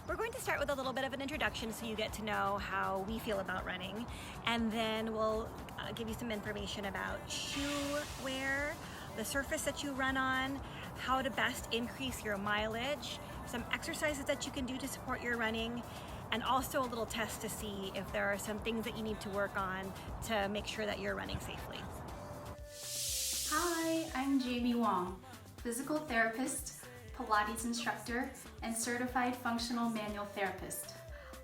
We're going to start with a little bit of an introduction so you get to know how we feel about running, and then we'll give you some information about shoe wear, the surface that you run on, how to best increase your mileage, some exercises that you can do to support your running, and also a little test to see if there are some things that you need to work on to make sure that you're running safely. Hi, I'm Jamie Wong, physical therapist, Pilates instructor, and certified functional manual therapist.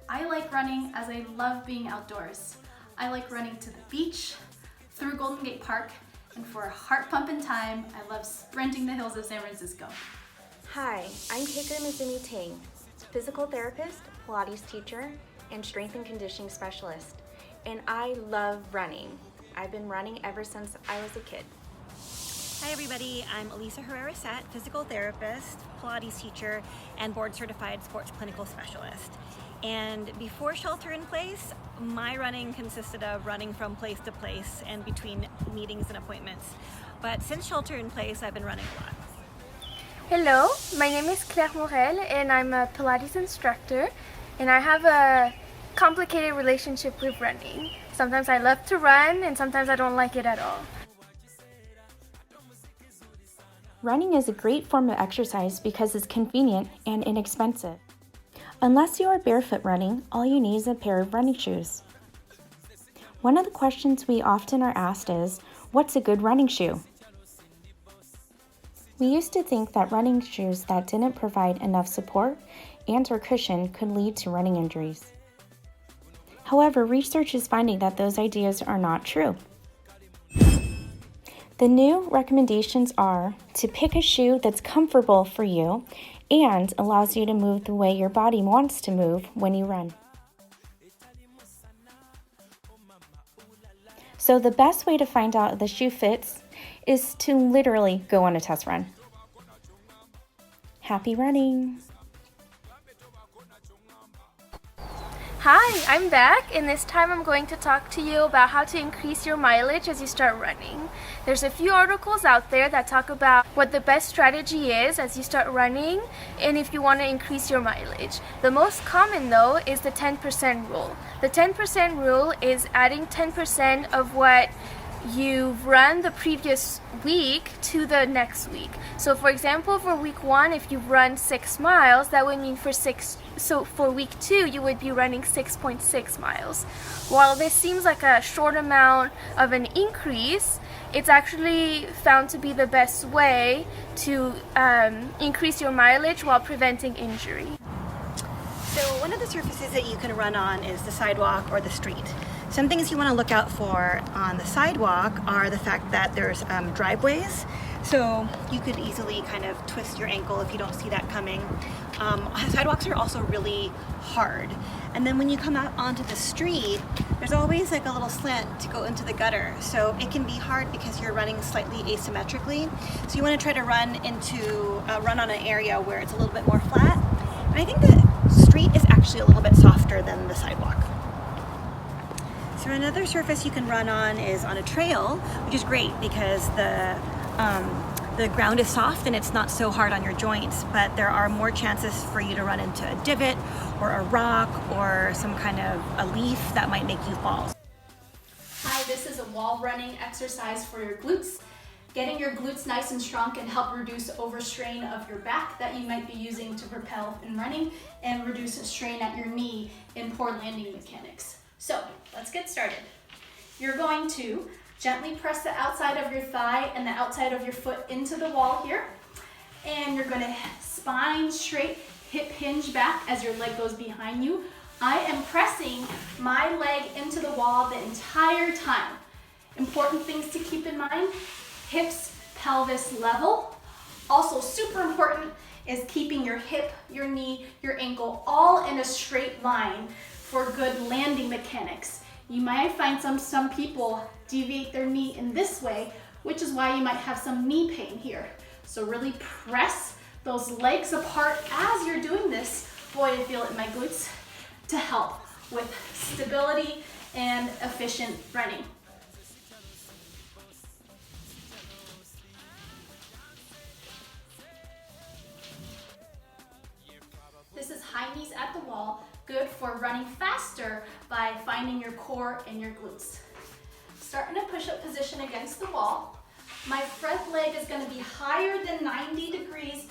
I like running as I love being outdoors. I like running to the beach, through Golden Gate Park, and for a heart pumping time, I love sprinting the hills of San Francisco. Hi, I'm Keiko Mizumi Tang, physical therapist, Pilates teacher, and strength and conditioning specialist. And I love running. I've been running ever since I was a kid. Hi everybody, I'm Elisa Herrera-Sett, physical therapist, Pilates teacher, and board certified sports clinical specialist. And before shelter in place, my running consisted of running from place to place and between meetings and appointments. But since shelter in place, I've been running a lot. Hello, my name is Claire Morel and I'm a Pilates instructor, and I have a complicated relationship with running. Sometimes I love to run and sometimes I don't like it at all. Running is a great form of exercise because it's convenient and inexpensive. Unless you are barefoot running, all you need is a pair of running shoes. One of the questions we often are asked is, what's a good running shoe? We used to think that running shoes that didn't provide enough support and/or cushion could lead to running injuries. However, research is finding that those ideas are not true. The new recommendations are to pick a shoe that's comfortable for you and allows you to move the way your body wants to move when you run. So the best way to find out if the shoe fits is to literally go on a test run. Happy running! Hi, I'm back, and this time I'm going to talk to you about how to increase your mileage as you start running. There's a few articles out there that talk about what the best strategy is as you start running and if you want to increase your mileage. The most common though is the 10% rule. The 10% rule is adding 10% of what you've run the previous week to the next week. So for example, for week 1, if you've run 6 miles, that would mean for week 2, you would be running 6.6 miles. While this seems like a short amount of an increase, it's actually found to be the best way to increase your mileage while preventing injury. So one of the surfaces that you can run on is the sidewalk or the street. Some things you want to look out for on the sidewalk are the fact that there's driveways, so you could easily kind of twist your ankle if you don't see that coming. Sidewalks are also really hard. And then when you come out onto the street, there's always like a little slant to go into the gutter. So it can be hard because you're running slightly asymmetrically. So you want to try to run on an area where it's a little bit more flat. And I think the street is actually a little bit softer than the sidewalk. So another surface you can run on is on a trail, which is great because the ground is soft and it's not so hard on your joints, but there are more chances for you to run into a divot or a rock or some kind of a leaf that might make you fall. Hi, this is a wall running exercise for your glutes. Getting your glutes nice and strong can help reduce overstrain of your back that you might be using to propel in running and reduce a strain at your knee in poor landing mechanics. So let's get started. You're going to gently press the outside of your thigh and the outside of your foot into the wall here. And you're going to spine straight, hip hinge back as your leg goes behind you. I am pressing my leg into the wall the entire time. Important things to keep in mind: hips, pelvis level. Also super important is keeping your hip, your knee, your ankle all in a straight line for good landing mechanics. You might find some people deviate their knee in this way, which is why you might have some knee pain here. So really press those legs apart as you're doing this. Boy, I feel it in my glutes, to help with stability and efficient running. This is high knees at the wall, good for running faster by finding your core and your glutes. Start in a push-up position against the wall. My front leg is going to be higher than 90 degrees,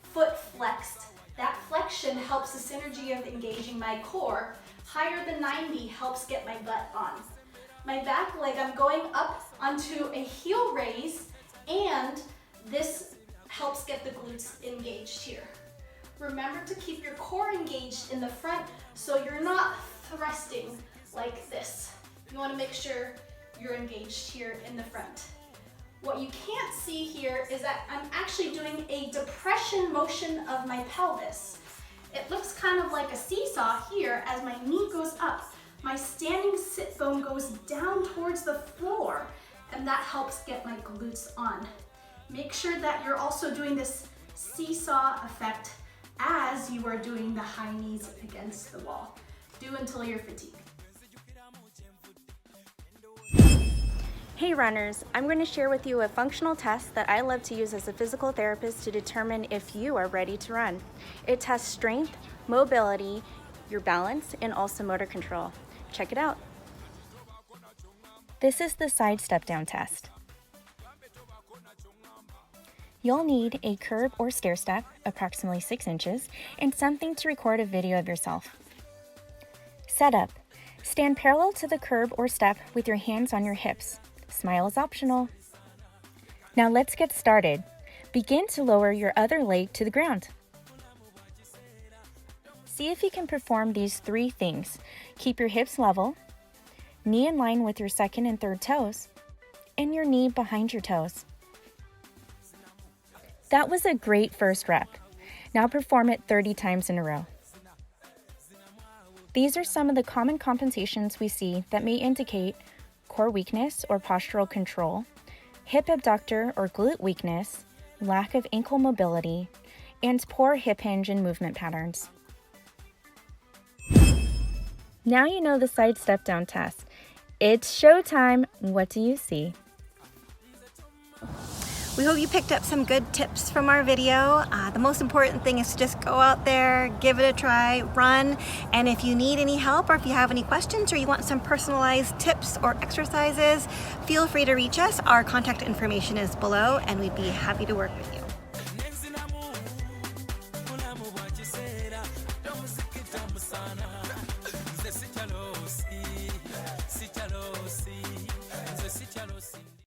foot flexed. That flexion helps the synergy of engaging my core. Higher than 90 helps get my butt on. My back leg, I'm going up onto a heel raise, and this helps get the glutes engaged here. Remember to keep your core engaged in the front so you're not thrusting like this. You want to make sure you're engaged here in the front. What you can't see here is that I'm actually doing a depression motion of my pelvis. It looks kind of like a seesaw here as my knee goes up. My standing sit bone goes down towards the floor, and that helps get my glutes on. Make sure that you're also doing this seesaw effect as you are doing the high knees against the wall. Do until you're fatigued. Hey runners, I'm going to share with you a functional test that I love to use as a physical therapist to determine if you are ready to run. It tests strength, mobility, your balance, and also motor control. Check it out. This is the side step down test. You'll need a curb or stair step, approximately 6 inches, and something to record a video of yourself. Setup. Stand parallel to the curb or step with your hands on your hips. Smile is optional. Now let's get started. Begin to lower your other leg to the ground. See if you can perform these 3 things. Keep your hips level, knee in line with your second and third toes, and your knee behind your toes. That was a great first rep. Now perform it 30 times in a row. These are some of the common compensations we see that may indicate core weakness or postural control, hip abductor or glute weakness, lack of ankle mobility, and poor hip hinge and movement patterns. Now you know the side step down test. It's showtime. What do you see? We hope you picked up some good tips from our video. The most important thing is to just go out there, give it a try, run, and if you need any help or if you have any questions or you want some personalized tips or exercises, feel free to reach us. Our contact information is below and we'd be happy to work with you.